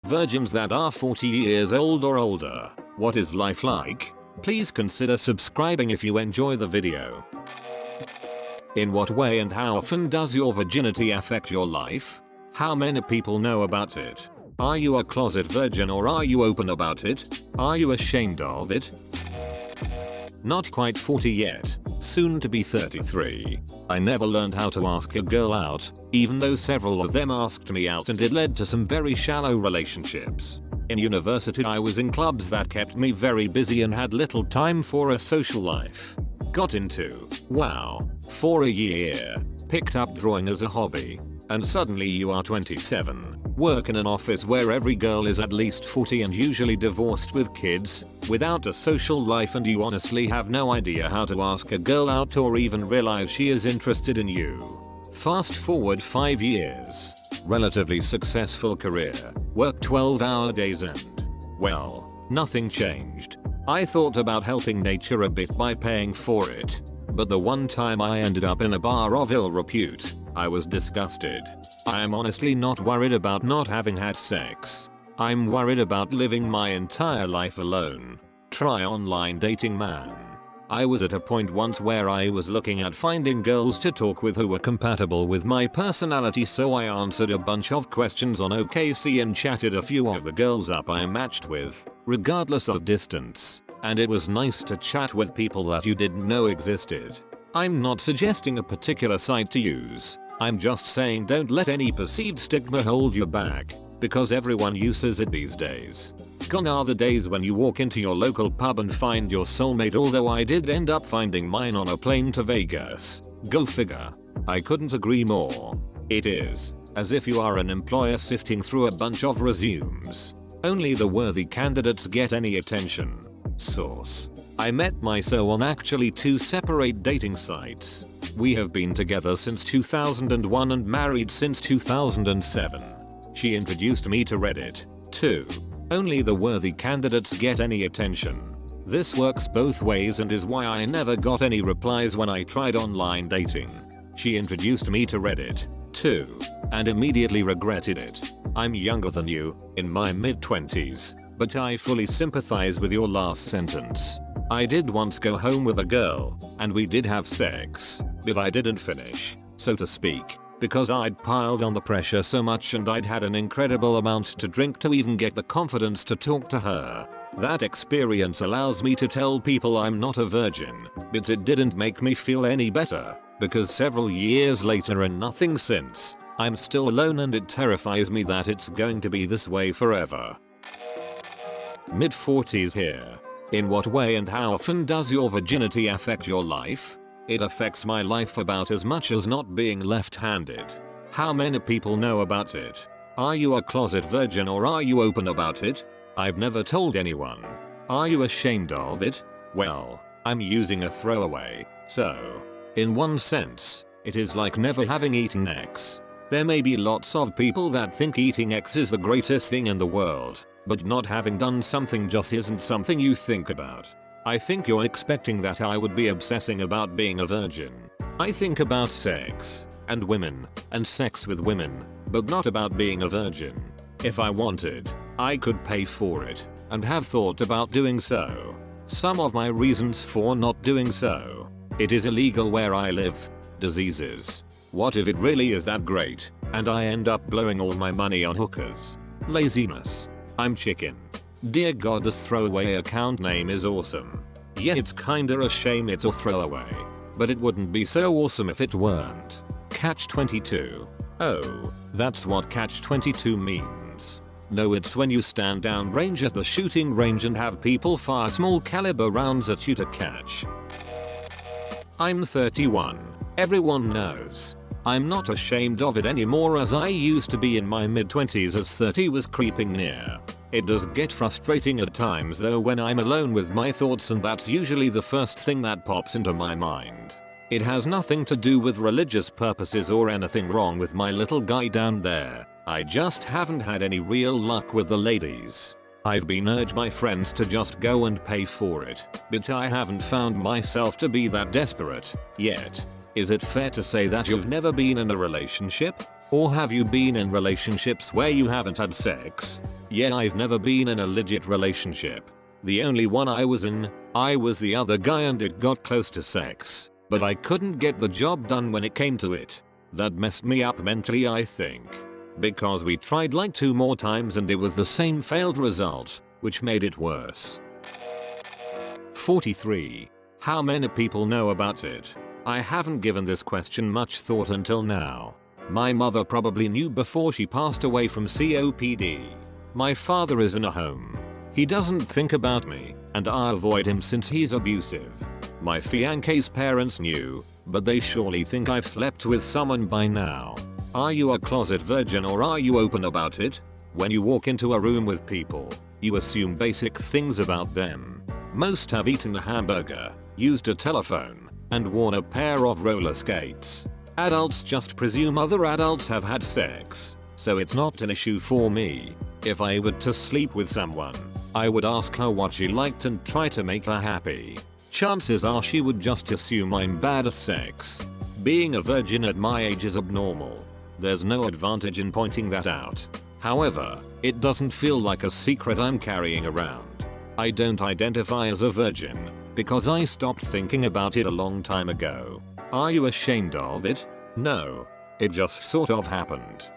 Virgins that are 40 years old or older, what is life like? Please consider subscribing if you enjoy the video. In what way and how often does your virginity affect your life? How many people know about it? Are you a closet virgin or are you open about it? Are you ashamed of it? Not quite 40 yet, soon to be 33. I never learned how to ask a girl out, even though several of them asked me out and it led to some very shallow relationships. In university I was in clubs that kept me very busy and had little time for a social life. Got into, wow, for a year, picked up drawing as a hobby, and suddenly you are 27. Work in an office where every girl is at least 40 and usually divorced with kids, without a social life, and you honestly have no idea how to ask a girl out or even realize she is interested in you. Fast forward 5 years. Relatively successful career, work 12-hour days and, well, nothing changed. I thought about helping nature a bit by paying for it, but the one time I ended up in a bar of ill repute, I was disgusted. I am honestly not worried about not having had sex. I'm worried about living my entire life alone. Try online dating, man. I was at a point once where I was looking at finding girls to talk with who were compatible with my personality, so I answered a bunch of questions on OKC and chatted a few of the girls up I matched with, regardless of distance. And it was nice to chat with people that you didn't know existed. I'm not suggesting a particular site to use. I'm just saying don't let any perceived stigma hold you back, because everyone uses it these days. Gone are the days when you walk into your local pub and find your soulmate, although I did end up finding mine on a plane to Vegas. Go figure. I couldn't agree more. It is as if you are an employer sifting through a bunch of resumes. Only the worthy candidates get any attention. Source: I met my soul on actually 2 separate dating sites. We have been together since 2001 and married since 2007. She introduced me to Reddit, too. Only the worthy candidates get any attention. This works both ways and is why I never got any replies when I tried online dating. She introduced me to Reddit, too, and immediately regretted it. I'm younger than you, in my mid-20s, but I fully sympathize with your last sentence. I did once go home with a girl, and we did have sex, but I didn't finish, so to speak, because I'd piled on the pressure so much and I'd had an incredible amount to drink to even get the confidence to talk to her. That experience allows me to tell people I'm not a virgin, but it didn't make me feel any better, because several years later and nothing since, I'm still alone and it terrifies me that it's going to be this way forever. Mid-40s here. In what way and how often does your virginity affect your life? It affects my life about as much as not being left-handed. How many people know about it? Are you a closet virgin or are you open about it? I've never told anyone. Are you ashamed of it? Well, I'm using a throwaway, so, in one sense, it is like never having eaten X. There may be lots of people that think eating X is the greatest thing in the world, but not having done something just isn't something you think about. I think you're expecting that I would be obsessing about being a virgin. I think about sex, and women, and sex with women, but not about being a virgin. If I wanted, I could pay for it, and have thought about doing so. Some of my reasons for not doing so: it is illegal where I live. Diseases. What if it really is that great, and I end up blowing all my money on hookers? Laziness. I'm chicken. Dear God, this throwaway account name is awesome. Yeah, it's kinda a shame it's a throwaway, but it wouldn't be so awesome if it weren't. Catch-22. Oh, that's what catch-22 means. No, it's when you stand down range at the shooting range and have people fire small caliber rounds at you to catch. I'm 31. Everyone knows. I'm not ashamed of it anymore as I used to be in my mid-20s as 30 was creeping near. It does get frustrating at times though when I'm alone with my thoughts, and that's usually the first thing that pops into my mind. It has nothing to do with religious purposes or anything wrong with my little guy down there. I just haven't had any real luck with the ladies. I've been urged by friends to just go and pay for it, but I haven't found myself to be that desperate yet. Is it fair to say that you've never been in a relationship? Or have you been in relationships where you haven't had sex? Yeah, I've never been in a legit relationship. The only one I was in, I was the other guy and it got close to sex, but I couldn't get the job done when it came to it. That messed me up mentally, I think. Because we tried like 2 more times and it was the same failed result, which made it worse. 43. How many people know about it? I haven't given this question much thought until now. My mother probably knew before she passed away from COPD. My father is in a home. He doesn't think about me, and I avoid him since he's abusive. My fiance's parents knew, but they surely think I've slept with someone by now. Are you a closet virgin or are you open about it? When you walk into a room with people, you assume basic things about them. Most have eaten a hamburger, used a telephone, and worn a pair of roller skates. Adults just presume other adults have had sex, so it's not an issue for me. If I were to sleep with someone, I would ask her what she liked and try to make her happy. Chances are she would just assume I'm bad at sex. Being a virgin at my age is abnormal. There's no advantage in pointing that out. However, it doesn't feel like a secret I'm carrying around. I don't identify as a virgin, because I stopped thinking about it a long time ago. Are you ashamed of it? No. It just sort of happened.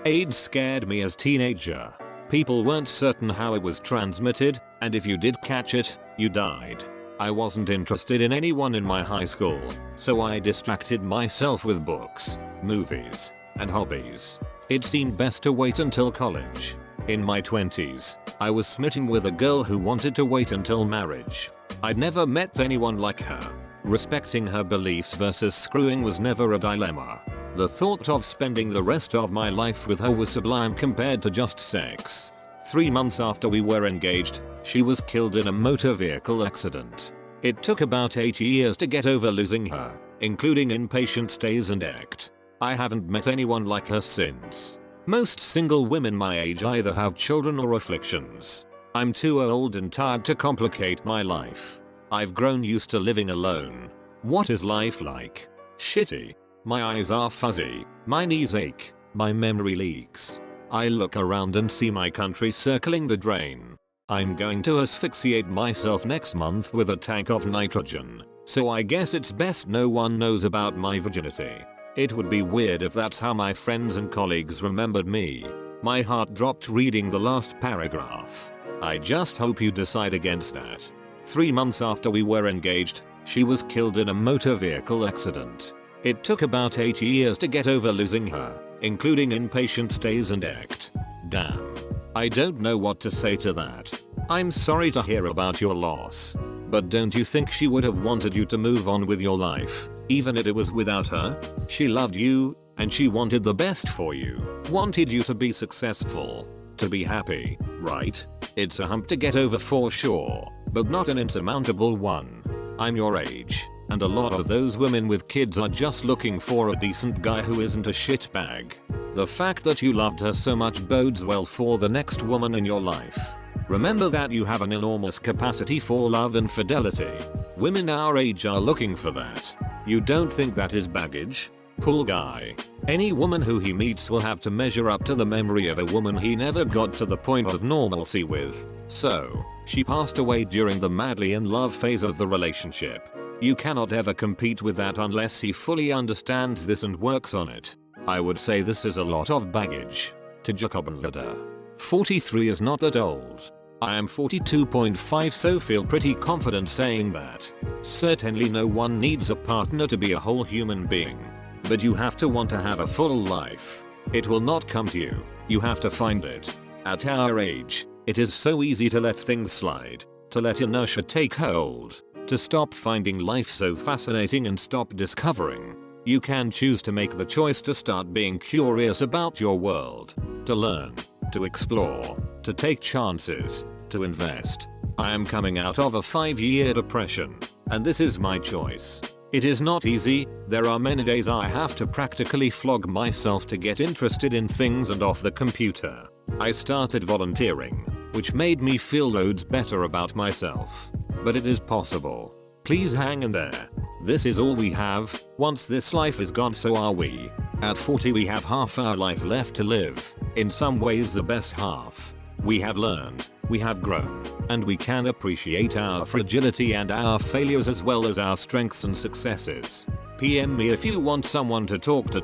AIDS scared me as teenager. People weren't certain how it was transmitted, and if you did catch it, you died. I wasn't interested in anyone in my high school, so I distracted myself with books, movies, and hobbies. It seemed best to wait until college. In my 20s, I was smitten with a girl who wanted to wait until marriage. I'd never met anyone like her. Respecting her beliefs versus screwing was never a dilemma. The thought of spending the rest of my life with her was sublime compared to just sex. 3 months after we were engaged, she was killed in a motor vehicle accident. It took about 8 years to get over losing her, including inpatient stays and ACT. I haven't met anyone like her since. Most single women my age either have children or afflictions. I'm too old and tired to complicate my life. I've grown used to living alone. What is life like? Shitty. My eyes are fuzzy, my knees ache, my memory leaks. I look around and see my country circling the drain. I'm going to asphyxiate myself next month with a tank of nitrogen, so I guess it's best no one knows about my virginity. It would be weird if that's how my friends and colleagues remembered me. My heart dropped reading the last paragraph. I just hope you decide against that. 3 months after we were engaged, she was killed in a motor vehicle accident. It took about 8 years to get over losing her, including inpatient stays and ACT. Damn. I don't know what to say to that. I'm sorry to hear about your loss. But don't you think she would have wanted you to move on with your life, even if it was without her? She loved you, and she wanted the best for you. Wanted you to be successful. To be happy, right? It's a hump to get over for sure, but not an insurmountable one. I'm your age, and a lot of those women with kids are just looking for a decent guy who isn't a shitbag. The fact that you loved her so much bodes well for the next woman in your life. Remember that you have an enormous capacity for love and fidelity. Women our age are looking for that. You don't think that is baggage? Poor guy. Any woman who he meets will have to measure up to the memory of a woman he never got to the point of normalcy with. So, she passed away during the madly in love phase of the relationship. You cannot ever compete with that unless he fully understands this and works on it. I would say this is a lot of baggage. To Jacobenleder. 43 is not that old. I am 42.5, so feel pretty confident saying that. Certainly no one needs a partner to be a whole human being. But you have to want to have a full life. It will not come to you. You have to find it. At our age, it is so easy to let things slide, to let inertia take hold, to stop finding life so fascinating and stop discovering. You can choose to make the choice to start being curious about your world, to learn, to explore, to take chances, to invest. I am coming out of a 5-year depression, and this is my choice. It is not easy. There are many days I have to practically flog myself to get interested in things and off the computer. I started volunteering, which made me feel loads better about myself. But it is possible. Please hang in there. This is all we have. Once this life is gone, so are we. At 40 we have half our life left to live, in some ways the best half. We have learned, we have grown, and we can appreciate our fragility and our failures as well as our strengths and successes. PM me if you want someone to talk to.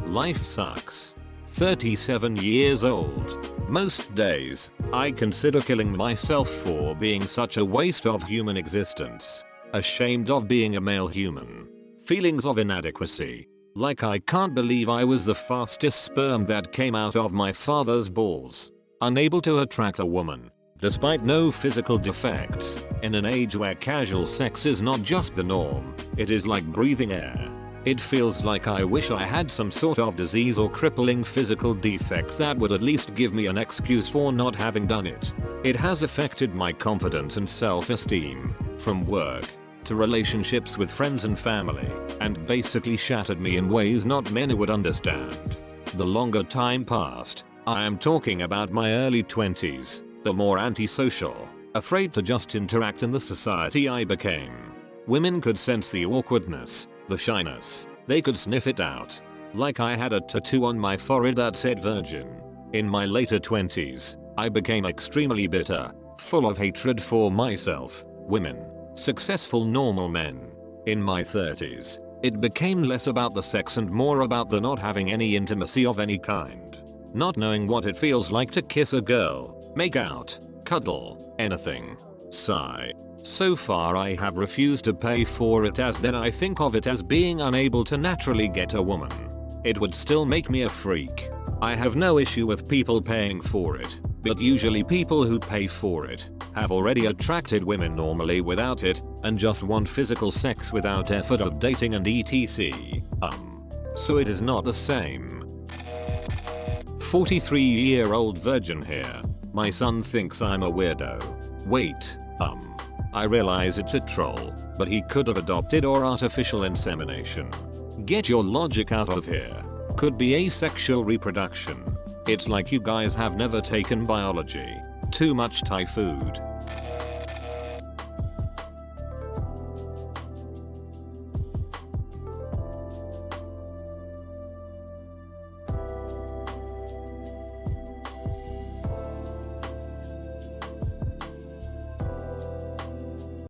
Life sucks. 37 years old. Most days, I consider killing myself for being such a waste of human existence. Ashamed of being a male human. Feelings of inadequacy. Like I can't believe I was the fastest sperm that came out of my father's balls. Unable to attract a woman. Despite no physical defects, in an age where casual sex is not just the norm, it is like breathing air. It feels like I wish I had some sort of disease or crippling physical defect that would at least give me an excuse for not having done it. It has affected my confidence and self-esteem, from work to relationships with friends and family, and basically shattered me in ways not many would understand. The longer time passed, I am talking about my early 20s, the more antisocial, afraid to just interact in the society I became. Women could sense the awkwardness, the shyness, they could sniff it out. Like I had a tattoo on my forehead that said virgin. In my later 20s, I became extremely bitter, full of hatred for myself, women, successful normal men. In my 30s, it became less about the sex and more about the not having any intimacy of any kind. Not knowing what it feels like to kiss a girl, make out, cuddle, anything. Sigh. So far I have refused to pay for it, as then I think of it as being unable to naturally get a woman. It would still make me a freak. I have no issue with people paying for it, but usually people who pay for it have already attracted women normally without it, and just want physical sex without effort of dating and etc. So it is not the same. 43-year-old virgin here. My son thinks I'm a weirdo. Wait, I realize it's a troll, but he could have adopted or artificial insemination. Get your logic out of here. Could be asexual reproduction. It's like you guys have never taken biology. Too much Thai food.